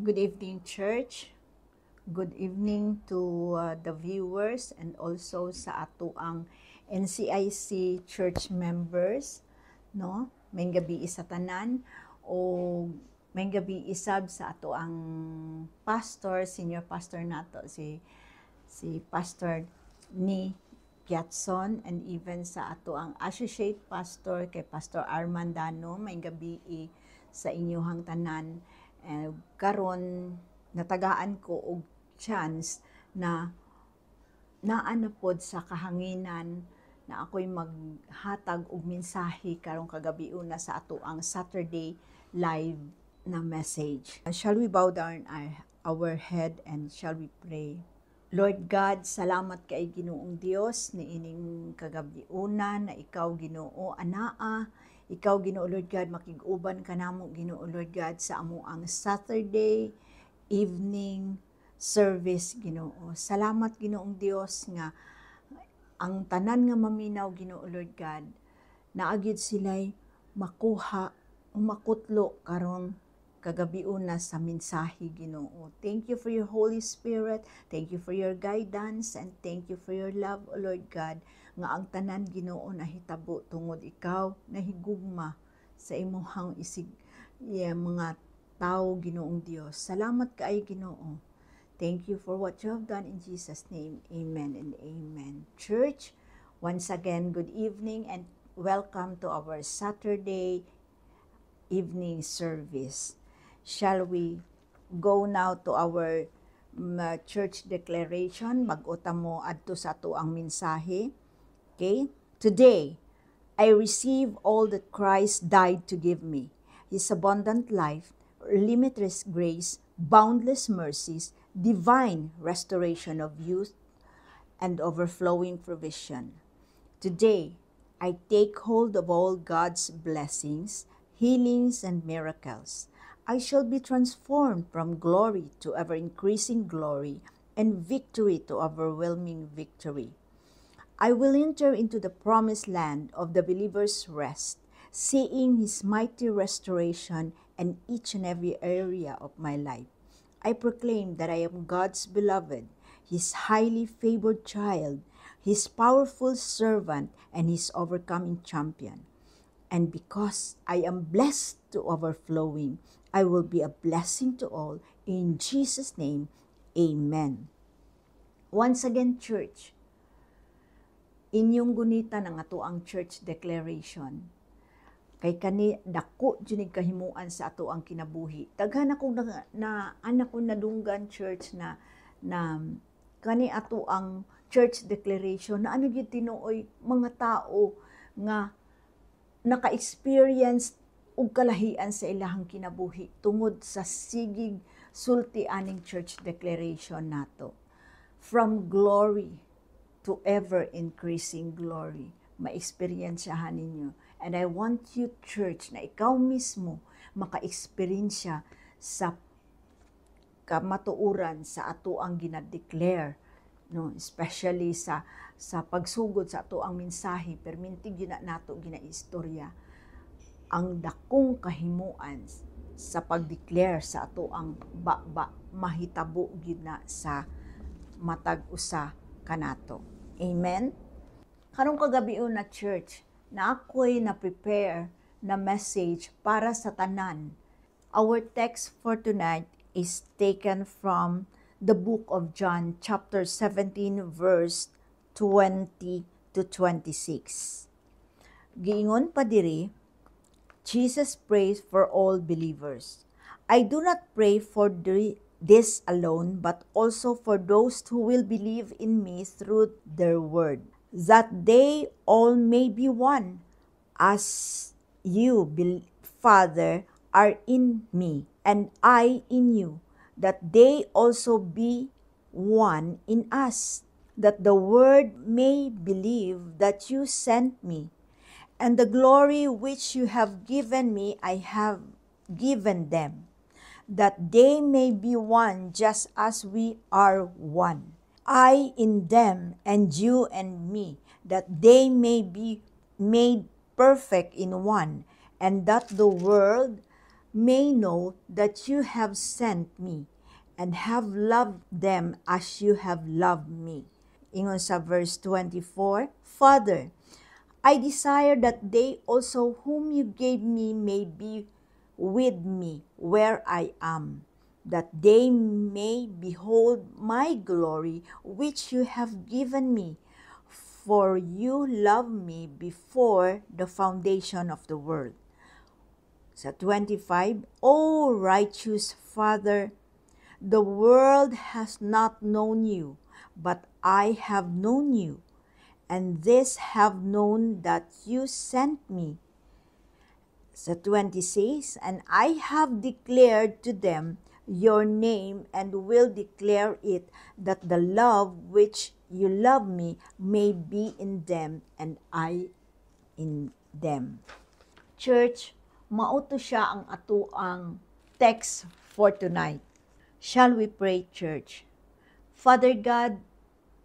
Good evening, church. Good evening to the viewers and also sa ato ang NCIC church members, no? May gabi isa tanan o may gabi isab sa ato ang pastor, senior pastor nato si Pastor ni Piatson, and even sa ato ang associate pastor kay Pastor Armandano. May gabi sa inyuhang tanan. Karon natagaan ko og chance na naanapod sa kahanginan na ako'y maghatag og mensahe karong kagabi una sa ato ang Saturday live na message. Shall we bow down our head and shall we pray? Lord God, salamat kay Ginoong Dios ni ining kagabi una na ikaw Ginoo anaa. Ikaw Ginoo Lord God, makig-uban ka namo Ginoo Lord God sa amo ang Saturday evening service Ginoo. Salamat Ginoong Dios nga ang tanan nga maminaw Ginoo Lord God, naagid sila'y makuha o makutlo karong kagabi una sa mensahe Ginoo. Thank you for your Holy Spirit, thank you for your guidance, and thank you for your love, O Lord God, nga ang tanan Ginoo nahitabo tungod ikaw nahigugma sa imong isig mga tao Ginoong Dios. Salamat kaay Ginoo. Thank you for what you have done in Jesus' name. Amen and amen. Church, once again, good evening and welcome to our Saturday evening service. Shall we go now to our church declaration? Mag-uta mo adto sa ato ang mensahe. Okay? Today, I receive all that Christ died to give me. His abundant life, limitless grace, boundless mercies, divine restoration of youth, and overflowing provision. Today, I take hold of all God's blessings, healings, and miracles. I shall be transformed from glory to ever-increasing glory and victory to overwhelming victory. I will enter into the promised land of the believer's rest, seeing His mighty restoration in each and every area of my life. I proclaim that I am God's beloved, His highly favored child, His powerful servant, and His overcoming champion. And because I am blessed to overflowing, I will be a blessing to all. In Jesus' name, amen. Once again, church, inyong gunita ng ato ang church declaration. Kay kani dako junig kahimuan sa ato ang kinabuhi. Daghan akong na anak ko nadunggan church na kani ato ang church declaration na ano gyud tinuoy mga tao nga naka-experience og kalahian sa ilahang kinabuhi tungod sa sigig sulti aning church declaration nato. From glory to ever-increasing glory. Ma-experiensyahan ninyo. And I want you, church, na ikaw mismo maka-experiensya sa kamatuuran sa ato ang ginadeclare, no? Especially sa pagsugod sa ato ang mensahe, permintig yun na nato ginaistorya ang dakong kahimuan sa pag-declare sa ato ang mahitabo gyud na sa matag usa kanato. Amen. Karong kagabi na church, na ako'y na-prepare na message para sa tanan. Our text for tonight is taken from the book of John, chapter 17, verse 20 to 26. Giingon pa diri, Jesus prays for all believers. I do not pray for this alone, but also for those who will believe in me through their word, that they all may be one, as you, Father, are in me, and I in you, that they also be one in us, that the world may believe that you sent me, and the glory which you have given me I have given them, that they may be one just as we are one. I in them and you and me, that they may be made perfect in one, and that the world may know that you have sent me and have loved them as you have loved me. Ingon sa verse 24, Father, I desire that they also whom you gave me may be with me where I am, that they may behold my glory which you have given me, for you loved me before the foundation of the world. Sa 25, O righteous Father, the world has not known you, but I have known you, and this have known that you sent me. Sa 26, and I have declared to them your name and will declare it, that the love which you love me may be in them and I in them. Church, mauto siya ang atuang text for tonight. Shall we pray, church? Father God,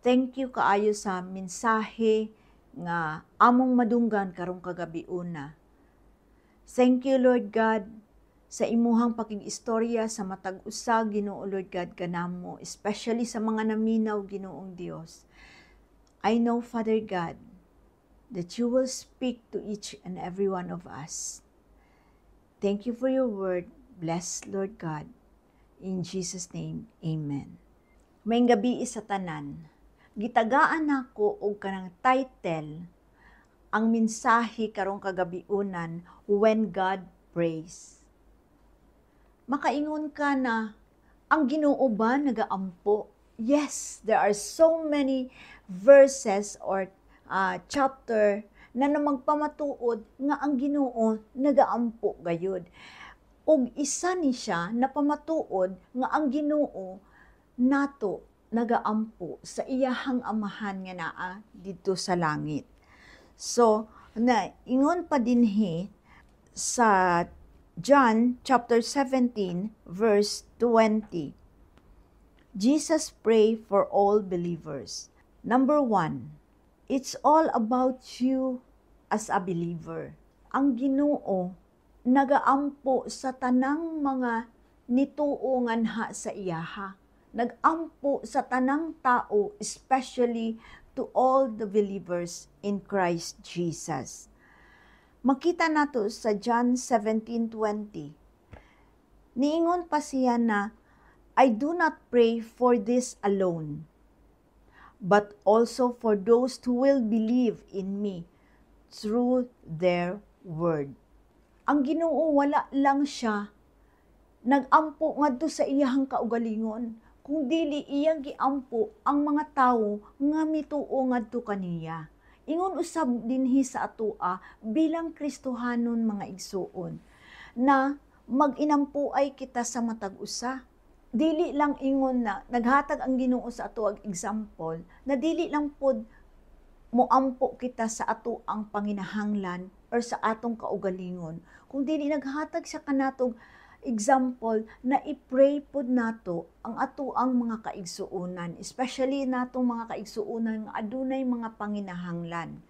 thank you kaayo sa mensahe nga among madunggan karong kagabiuna. Thank you, Lord God, sa imuhang pakig-istorya sa matag usa, Ginoo Lord God, kanamo, especially sa mga naminaw, Ginoong Dios. I know, Father God, that you will speak to each and every one of us. Thank you for your word. Bless, Lord God. In Jesus' name, Amen. May gabi sa tanan. Gitagaan nako og kanang title ang mensahe karong kagabiunan, When God Prays. Makaingon ka na, ang Ginoo ba nagaampo? Yes, there are so many verses or chapter na namagpamatuod nga ang Ginoo nagaampo gayud. Og isa ni siya na pamatuod nga ang Ginoo nato nagaampo sa iyahang amahan nga naa dito sa langit. So, ingon pa dinhi sa John chapter 17 verse 20. Jesus pray for all believers. Number 1, it's all about you as a believer. Ang Ginoo nagaampo sa tanang mga nituo nganha sa iyaha. Nagampo sa tanang tao, especially to all the believers in Christ Jesus. Makita nato sa John 17:20. Niingon pa siya na, I do not pray for this alone, but also for those who will believe in me through their word. Ang Ginoo wala lang siya nagampo ngadto sa iyahang kaugalingon, kung dili iyang giampo ang mga tawo nga mituo ngadto kaniya. Ingon usab dinhi sa atoa bilang Kristohanon mga igsuon na mag-inampuay kita sa matag usa. Dili lang ingon na naghatag ang Ginoo sa ato ag example na dili lang pod moampo kita sa ato ang panginahanglan or sa atong kaugalingon, kung dili naghatag sa kanatog example na i-pray pod nato ang ato ang mga kaigsuonan, especially natong mga kaigsuonan nga adunay mga panginahanglan,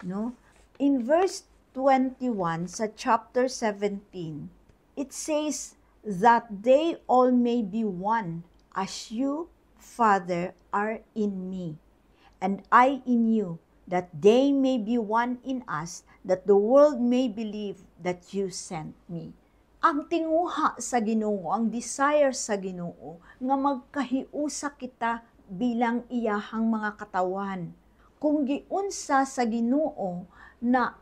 no? In verse 21 sa chapter 17, it says that they all may be one, as you, Father, are in me, and I in you, that they may be one in us, that the world may believe that you sent me. Ang tinguha sa Ginoo, ang desire sa Ginoo, nga magkahiusa kita bilang iyahang mga katawan. Kung giunsa sa Ginoo na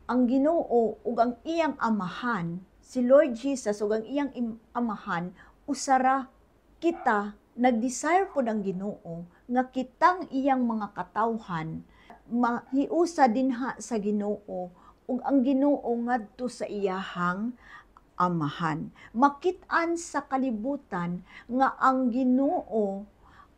ang Ginoo ug ang iyang amahan, si Lord Jesus ug ang iyang amahan, usara kita, nag-desire po ng Ginoo nga kitang iyang mga katawhan, mahiusa dinha sa Ginoo ug ang Ginoo ngadto sa iyahang amahan. Makit-an sa kalibutan nga ang Ginoo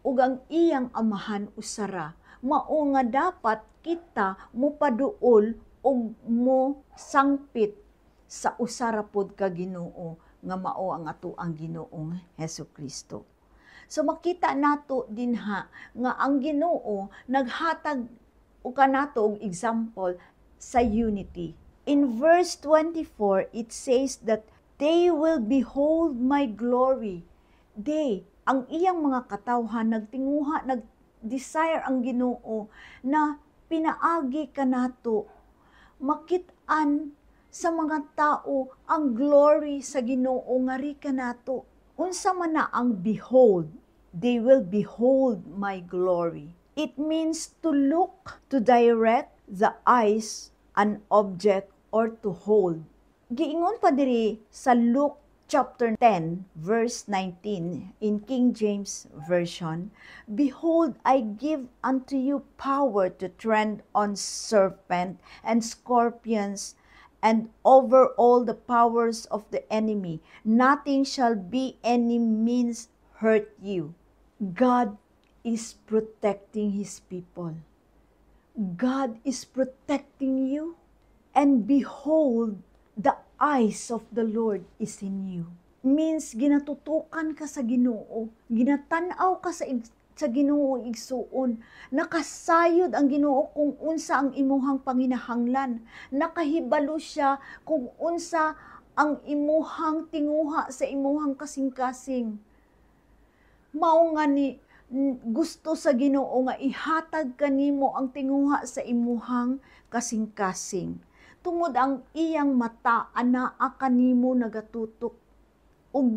ug ang iyang amahan usara. Mao nga dapat kita mopaduol ug mo sangpit sa usara pod ka Ginoo nga mao ang ato ang Ginoong Hesukristo. So makita nato dinha nga ang Ginoo naghatag o kanato og example sa unity. In verse 24, it says that They will behold my glory. They, ang iyang mga katawhan, nagtinguha, nag-desire ang Ginoo na pinaagi kanato, makit-an sa mga tao ang glory sa Ginoo nga ri kanato. Unsa man na ang behold, they will behold my glory. It means to look, to direct the eyes an object or to hold. Giingon pa diri sa Luke chapter 10 verse 19 in King James Version, "Behold, I give unto you power to tread on serpent and scorpions and over all the powers of the enemy. Nothing shall be any means hurt you." God is protecting His people. God is protecting you. And behold, the eyes of the Lord is in you. Means ginatutukan ka sa Ginoo, ginatanaw ka sa Ginoo igsuon, nakasayod ang Ginoo kung unsa ang imuhang panginahanglan, nakahibalo siya kung unsa ang imuhang tinguha sa imuhang kasing-kasing. Mao nga ni gusto sa Ginoo nga ihatag kanimo ang tinguha sa imuhang kasing-kasing. Tungod ang iyang mata anaa kanimo nagatutok ug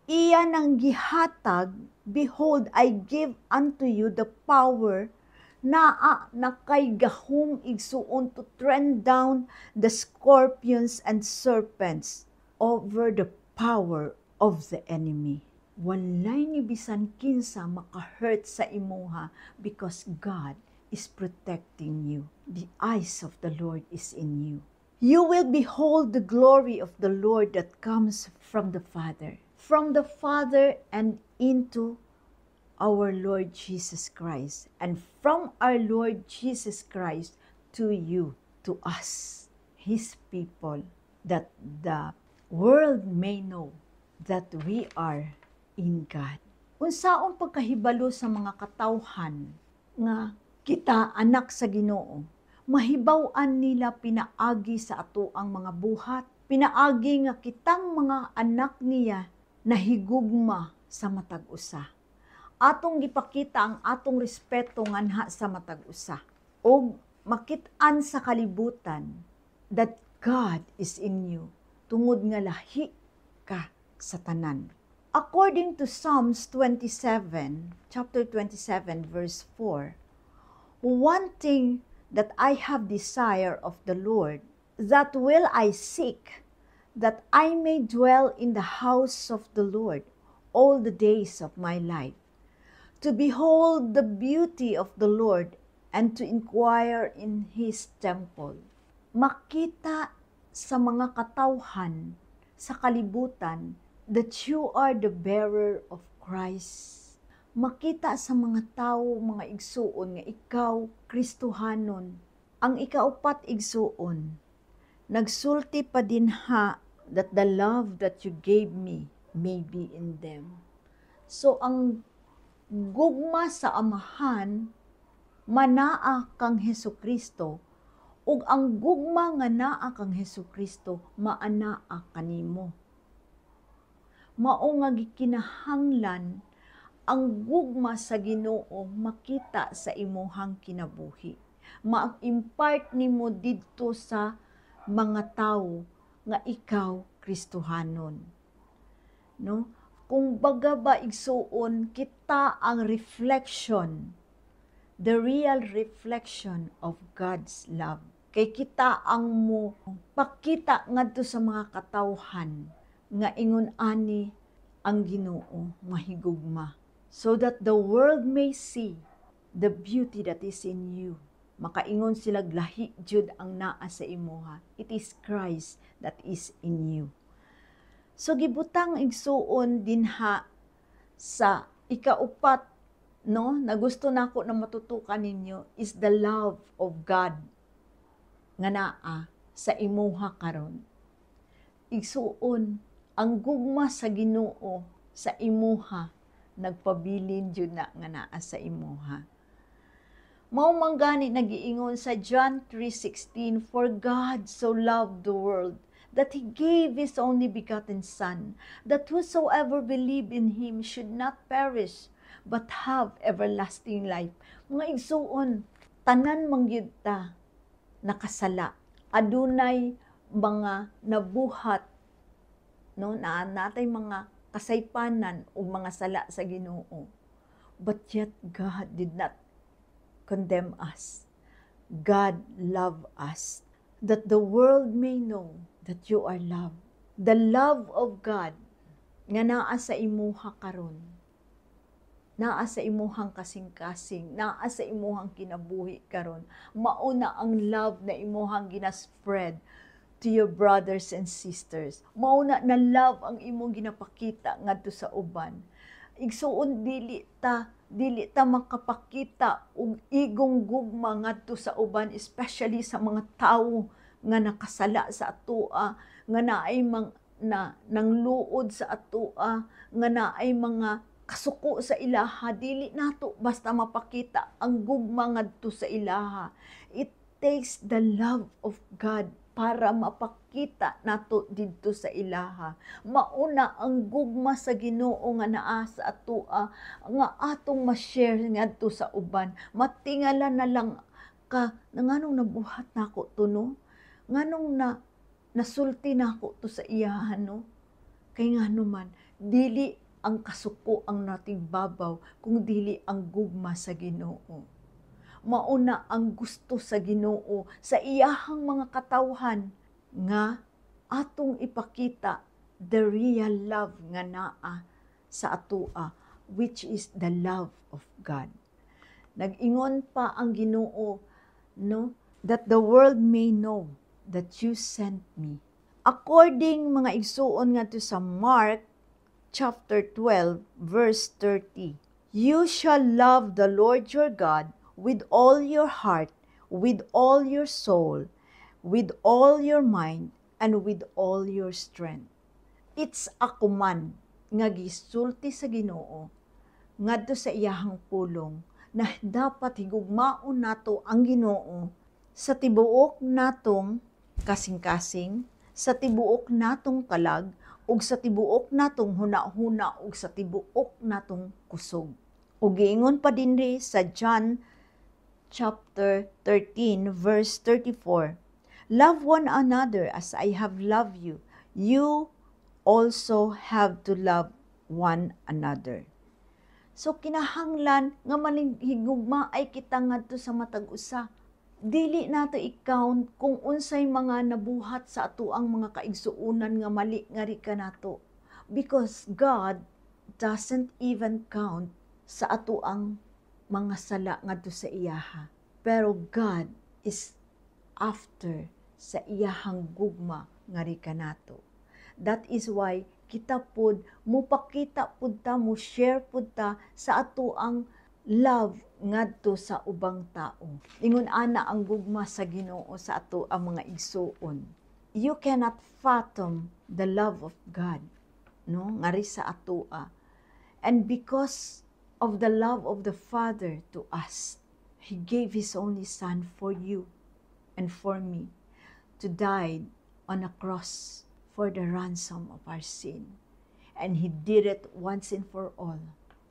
iya nang gihatag, behold, I give unto you the power naa nakay gahom igsuon to tread down the scorpions and serpents over the power of the enemy. Walay ni bisan kinsa maka-hurt sa imuha because God is protecting you. The eyes of the Lord is in you. You will behold the glory of the Lord that comes from the Father and into our Lord Jesus Christ, and from our Lord Jesus Christ to you, to us, His people, that the world may know that we are in God. Unsaon pagkahibalo sa mga katawhan nga kita anak sa Ginoo, mahibaw-an nila pinaagi sa ato ang mga buhat, pinaagi nga kitang mga anak niya nahigugma sa matag usa. Atong gipakita ang atong respeto nganha sa matag usa, og makit-an sa kalibutan that God is in you, tungod nga lahi ka sa tanan. According to Psalms 27, chapter 27, verse 4, one thing that I have desire of the Lord, that will I seek, that I may dwell in the house of the Lord all the days of my life, to behold the beauty of the Lord and to inquire in His temple. Makita sa mga katawhan sa kalibutan that you are the bearer of Christ. Makita sa mga tao, mga igsuon, nga ikaw, Kristohanon. Ang ikaupat igsuon, nagsulti pa din ha, that the love that you gave me may be in them. So, ang gugma sa amahan, manaa kang Hesukristo, ug ang gugma nga naa kang Hesukristo, maanaa kanimo. Mao nga gikinahanglan ang gugma sa Ginoo makita sa imuhang kinabuhi. Ma-impart nimo didto sa mga tawo nga ikaw Kristohanon. No? Kung baga ba igsuon, kita ang reflection, the real reflection of God's love. Kay kita ang mo pakita ngadto sa mga katawhan nga ingon ani ang Ginoo mahigugma, so that the world may see the beauty that is in you. Makaingon sila lahi jud ang naa sa imuha. It is Christ that is in you. So gibutang igsuon dinha sa ikaupat, no, na gusto nako na matutukan ninyo is the love of God nga naa sa imuha karon. Igsuon ang gugma sa Ginoo sa imuha nagpabilin jud na nga naa sa imuha. Mao man gani nagiingon sa John 3:16, "For God so loved the world that He gave His only begotten Son, that whosoever believe in Him should not perish, but have everlasting life. Mga igsuon, tanan mangyud ta nakasala. Adunay mga nabuhat, no, na natay mga kasaypanan o mga sala sa Ginoo. But yet God did not condemn us. God loved us, that the world may know that you are loved. The love of God nga naa sa imuha karon, naa sa imuhang kasing-kasing, naa sa imuhang kinabuhi karon, mauna ang love na imuhang ginaspread to your brothers and sisters. Mauna na love ang imong ginapakita ngadto sa uban. Igsuon dili ta makapakita og igong gugma ngadto sa uban, especially sa mga tawo nga nakasala sa atoa, nga naay nangluod sa atoa, nga naay mga kasuko sa ilaha. Dili nato basta mapakita ang gugma ngadto sa ilaha. It takes the love of God para mapakita nato didto sa ilaha. Mauna ang gugma sa Ginoo nga naa sa atoa, nga atong ma-share ngadto sa uban. Matingala na lang ka, nganong nabuhat nako to, no? Nganong nasulti nako to sa iyahan, no? Kay ngano man, dili ang kasuko ang nating babaw, kung dili ang gugma sa Ginoo. Mauna ang gusto sa Ginoo sa iyahang mga katawhan nga atong ipakita the real love nga naa sa atoa, which is the love of God. Nag-ingon pa ang Ginoo, no, that the world may know that you sent me. According mga igsuon nga to sa Mark chapter 12 verse 30, you shall love the Lord your God with all your heart, with all your soul, with all your mind, and with all your strength. It's a command nga gisulti sa Ginoo ngadto sa iyahang pulong na dapat higugmaon nato ang Ginoo sa tibuok natong kasing-kasing, sa tibuok natong kalag, ug sa tibuok natong huna-huna, ug sa tibuok natong kusog. Ug giingon pa dinhi sa John chapter 13 verse 34, love one another as I have loved you. You also have to love one another. So kinahanglan nga manhigugma ay kita ngadto sa matag usa. Dili nato i-count kung unsay mga nabuhat sa atoang mga kaigsuonan nga mali nga rika nato, because God doesn't even count sa atoang mga sala ngadto sa iyaha. Pero God is after sa iyahang gugma nga rika nato. That is why kita pod mupakita pod ta, mo share pod ta sa atoang love ngadto sa ubang tao. Ingon ana ang gugma sa Ginoo sa ato ang mga igsuon. You cannot fathom the love of God, no, ngari sa atoa. And because of the love of the Father to us, He gave His only Son for you and for me to die on a cross for the ransom of our sin. And He did it once and for all.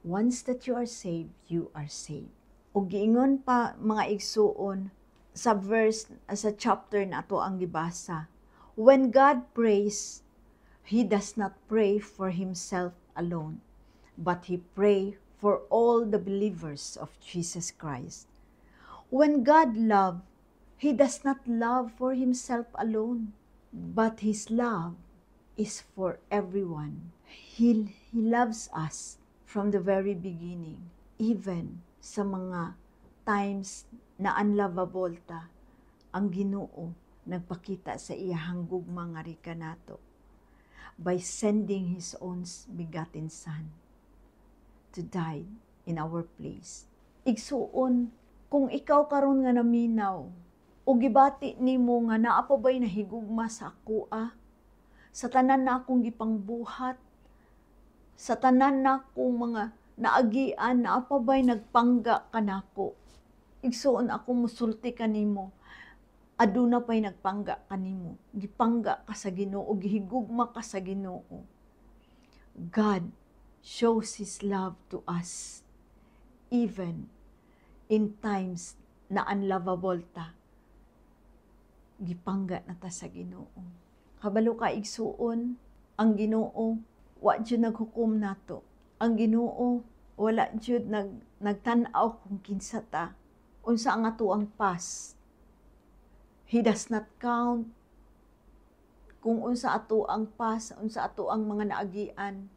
Once that you are saved, you are saved. O giingon pa mga igsuon sa verse, sa chapter na to ang gibasa, when God prays, He does not pray for Himself alone, but He pray for all the believers of Jesus Christ. When God loves, He does not love for Himself alone, but His love is for everyone. He loves us from the very beginning, even sa mga times na unlovable ta, ang Ginoo nagpakita sa iyahang gugma nga rika nato by sending His own begotten Son to die in our place. Igsuon, kung ikaw karon nga naminaw, o gibati nimo nga naa pa ba'y nahigugma sa akoa, sa tanan na akong gipangbuhat, sa tanan na akong mga naagian, naa pa ba'y nagpangga kanako. Igsuon ako musulti kanimo, aduna pay nagpangga kanimo, gipangga ka sa Ginoo, gihigugma ka sa Ginoo. God shows His love to us even in times na unlovable ta. Gipangga na ta sa Ginoo. Kabalo ka igsuon, ang Ginoo wa jud naghukom nato. Ang Ginoo wala jud nagtan-aw kung kinsa ta, unsa ang atuang past. He does not count kung unsa ato ang past, unsa ato ang mga naagian.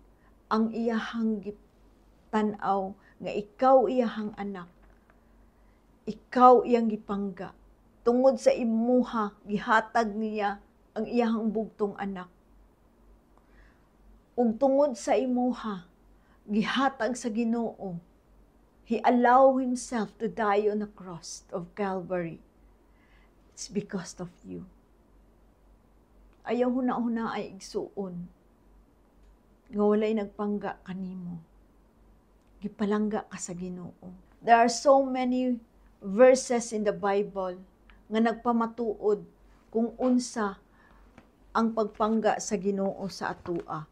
Ang iyahang tan-aw nga ikaw iyahang anak. Ikaw iyang gipangga. Tungod sa imuha, gihatag niya ang iyahang bugtong anak. Ug tungod sa imuha, gihatag sa Ginoo, He allowed Himself to die on the cross of Calvary. It's because of you. Ayaw huna-huna ay igsuon. Nga walay nagpangga kanimo. Gipalangga ka sa Ginoo. There are so many verses in the Bible nga nagpamatuod kung unsa ang pagpangga sa Ginoo sa atua.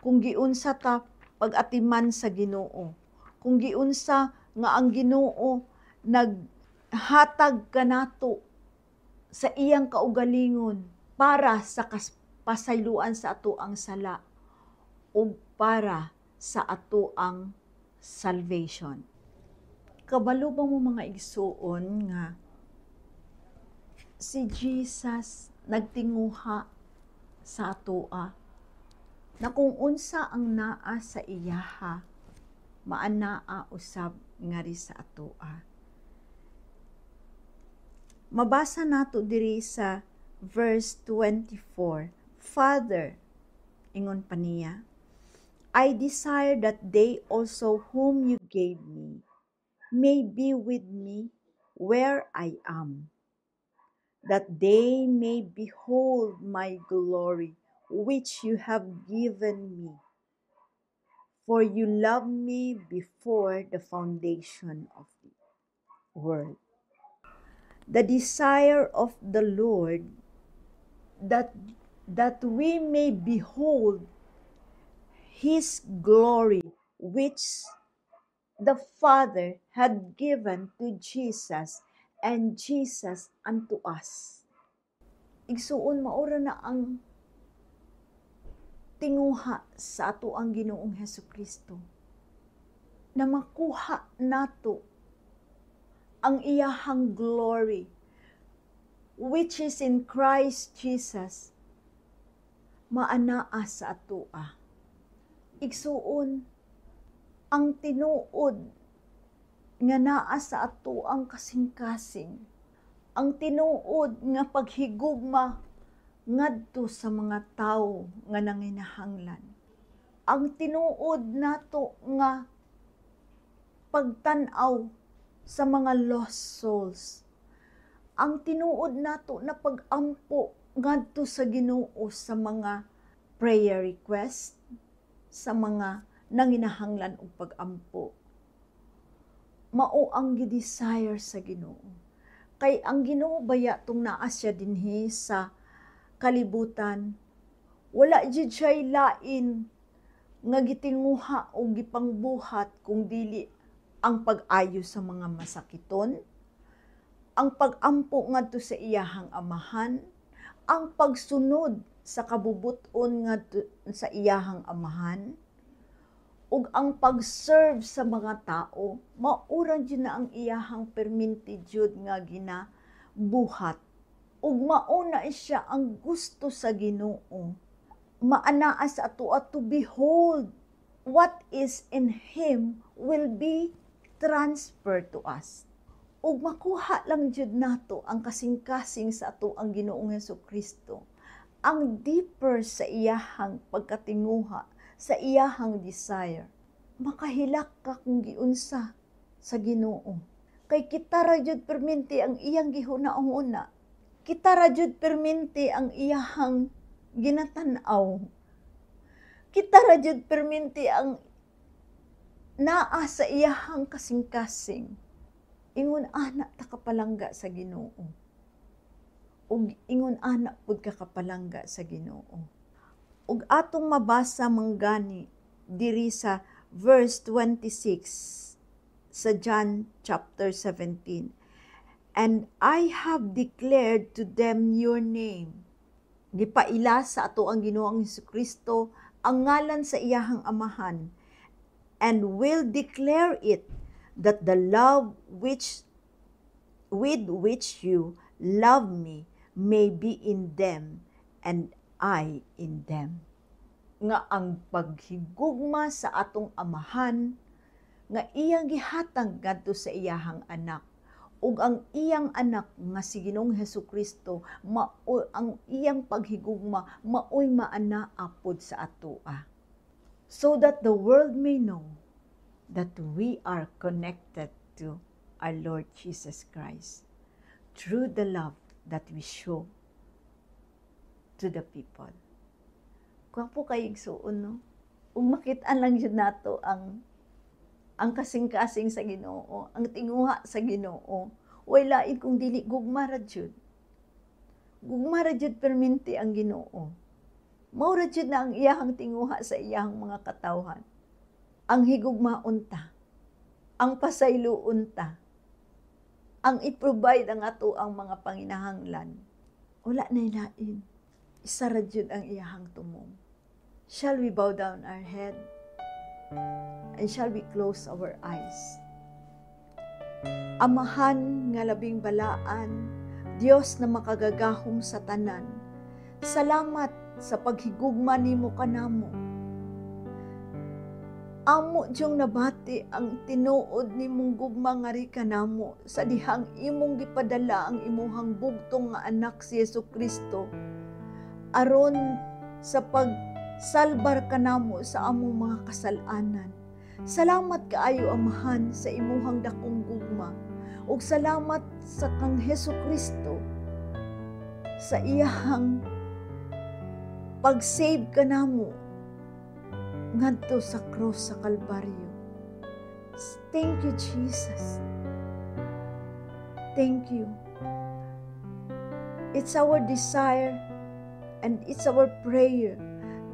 Kung giunsa ta pag-atiman sa Ginoo. Kung giunsa nga ang Ginoo naghatag kanato sa iyang kaugalingon para sa pasayloan sa atoang sala o para sa atoang salvation. Kabalo ba mo mga igsuon nga si Jesus nagtinguha sa atoa na kung unsa ang naa sa iyaha maanaa usab ngari sa atoa. Mabasa nato diri sa verse 24. Father, ingon pa niya, I desire that they also whom you gave me may be with me where I am, that they may behold my glory which you have given me. For you loved me before the foundation of the world. The desire of the Lord that we may behold His glory which the Father had given to Jesus and Jesus unto us. Igsuon maura na ang tinguha sa ato ang Ginoong Hesukristo na makuha nato ang iyahang glory which is in Christ Jesus maanaa sa atoa. Igsuon ang tinuod nga naa sa atoang kasing-kasing, ang tinuod nga paghigugma ngadto sa mga tawo nga nanginahanglan, ang tinuod nato nga pagtan-aw sa mga lost souls, ang tinuod nato na pag-ampo ngadto sa Ginoo sa mga prayer request, sa mga nanginahanglan og pag-ampo. Mao ang gi-desire sa Ginoo. Kay ang Ginoo baya tong naa siya dinhi sa kalibutan, wala jud siya lain nga gitinguha o gipangbuhat kung dili ang pag-ayo sa mga masakiton, ang pag-ampo ngadto sa iyahang amahan, ang pagsunod sa kabubuton ngadto sa iyahang amahan, ug ang pag-serve sa mga tao. Mauran jud na ang iyahang perminti jud nga ginabuhat. Ug mauna siya ang gusto sa Ginoo. Maanaa sa ato to behold what is in Him will be transferred to us. Ug makuha lang jud nato ang kasing-kasing sa ato ang Ginoong Hesukristo. Ang deeper sa iyahang pagkatinguha, sa iyahang desire. Makahilak ka kung giunsa sa Ginoo. Kay kita ra jud perminti ang iyang gihuna-una. Kita ra jud perminti ang iyahang ginatan-aw. Kita ra jud perminti ang naa sa iyahang kasing-kasing. Ingon ana ta kapalangga sa Ginoo. ug ingon ana pud ka kapalangga sa Ginoo. Ug atong mabasa manggani diri sa verse 26 sa John chapter 17. And I have declared to them your name. Gipaila sa ato ang Ginoong Hesukristo ang ngalan sa iyahang amahan, and will declare it, that the love with which you love me may be in them, and I in them. Nga ang paghigugma sa atong amahan, nga iyang gihatag ngadto sa iyahang anak, ug ang iyang anak nga si Ginoong Hesukristo, ang iyang paghigugma maoy maanaa pod sa atoa, so that the world may know that we are connected to our Lord Jesus Christ through the love that we show to the people. Gwapo kay igsuon, no? Ug makit-an lang jud nato ang kasing-kasing sa Ginoo, ang tinguha sa Ginoo. Way lain kung dili gugma ra jud. Gugma ra jud perminti ang Ginoo. Mao ra jud na ang iyahang tinguha sa iyahang mga katawhan. Ang higugmaon ta, ang pasayloon ta, ang i-provide ang ato ang mga panginahanglan. Wala na lain. Isa ra jud ang iyahang tumong. Shall we bow down our head? And shall we close our eyes? Amahan nga labing balaan, Dios na makagagahom sa tanan, salamat sa paghigugma nimo kanamo. Amo diyong nabati ang tinuod nimong gugma nga ri kanamo sa dihang imong gipadala ang imuhang bugtong nga anak si Hesukristo aron sa pagsalbar kanamo sa among mga kasalanan. Salamat kaayo amahan sa imuhang dakong gugma, ug salamat sa kang Hesukristo sa iyahang pag-save kanamo ngadto sa cross sa Kalbaryo. Thank you, Jesus. Thank you. It's our desire and it's our prayer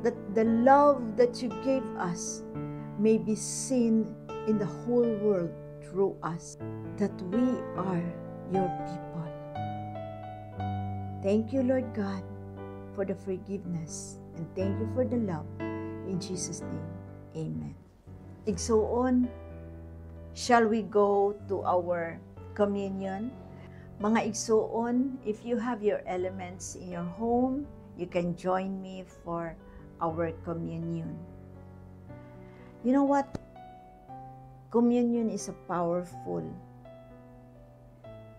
that the love that you gave us may be seen in the whole world through us, that we are your people. Thank you, Lord God, for the forgiveness, and thank you for the love. In Jesus' name, amen. Igsuon, shall we go to our communion? Mga igsuon, if you have your elements in your home, you can join me for our communion. You know what? Communion is a powerful.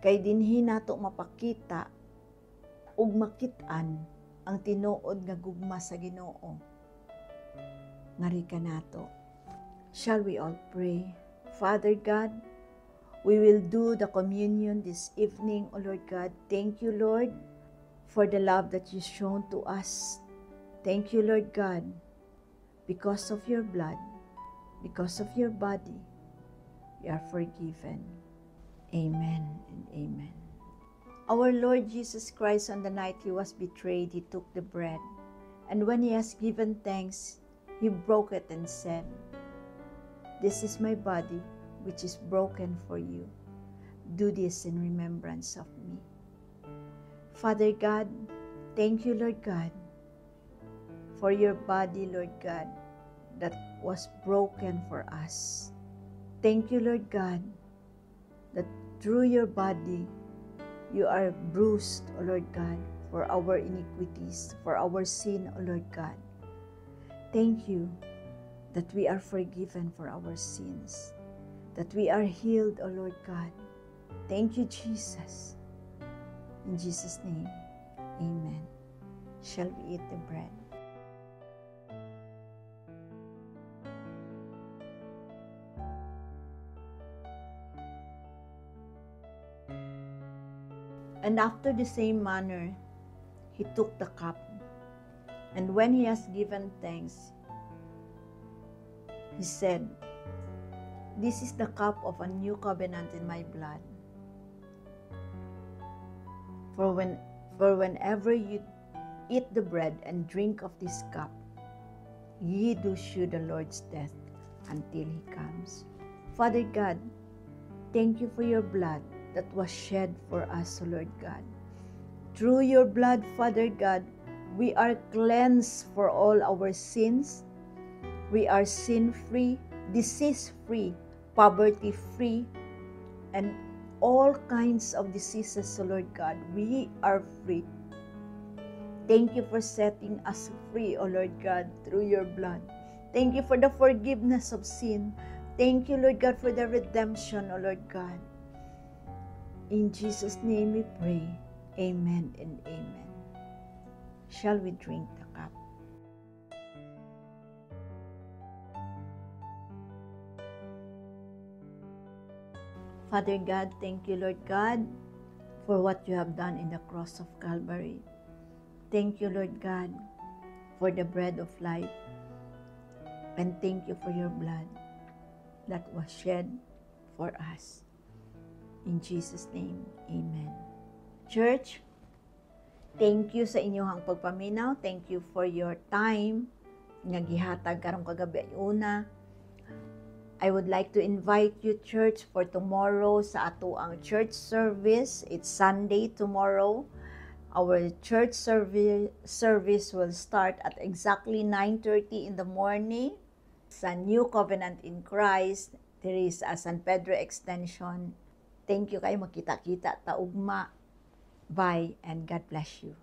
Kay dinhi nato mapakita ug makit-an ang tinuod nga gugma sa Ginoo. Ngari ka nato. Shall we all pray? Father God, we will do the communion this evening, O Lord God. Thank you, Lord, for the love that you've shown to us. Thank you, Lord God, because of your blood, because of your body, we are forgiven. Amen and amen. Our Lord Jesus Christ, on the night he was betrayed, he took the bread, and when he has given thanks, he broke it and said, "This is my body, which is broken for you. Do this in remembrance of me." Father God, thank you, Lord God, for your body, Lord God, that was broken for us. Thank you, Lord God, that through your body, you are bruised, O Lord God, for our iniquities, for our sin, O Lord God. Thank you that we are forgiven for our sins, that we are healed, O Lord God. Thank you, Jesus. In Jesus' name, amen. Shall we eat the bread? And after the same manner, he took the cup, and when he has given thanks, he said, "This is the cup of a new covenant in my blood. For For whenever you eat the bread and drink of this cup, ye do shew the Lord's death until he comes. Father God, thank you for your blood that was shed for us, O Lord God. Through your blood, Father God, we are cleansed for all our sins. We are sin-free, disease-free, poverty-free, and all kinds of diseases, O Lord God. We are free. Thank you for setting us free, O Lord God, through your blood. Thank you for the forgiveness of sin. Thank you, Lord God, for the redemption, O Lord God. In Jesus' name we pray. Amen and amen. Shall we drink the cup? Father God, thank you, Lord God, for what you have done in the cross of Calvary. Thank you, Lord God, for the bread of life. And thank you for your blood that was shed for us. In Jesus' name, amen. Church, thank you sa inyong pagpaminaw. Thank you for your time nga gihatag karong kagabi una. I would like to invite you, church, for tomorrow sa ato ang church service. It's Sunday tomorrow. Our church service will start at exactly 9:30 in the morning. Sa New Covenant in Christ, there is a San Pedro Extension. Thank you kayo, makita-kita, taugma. Bye, and God bless you.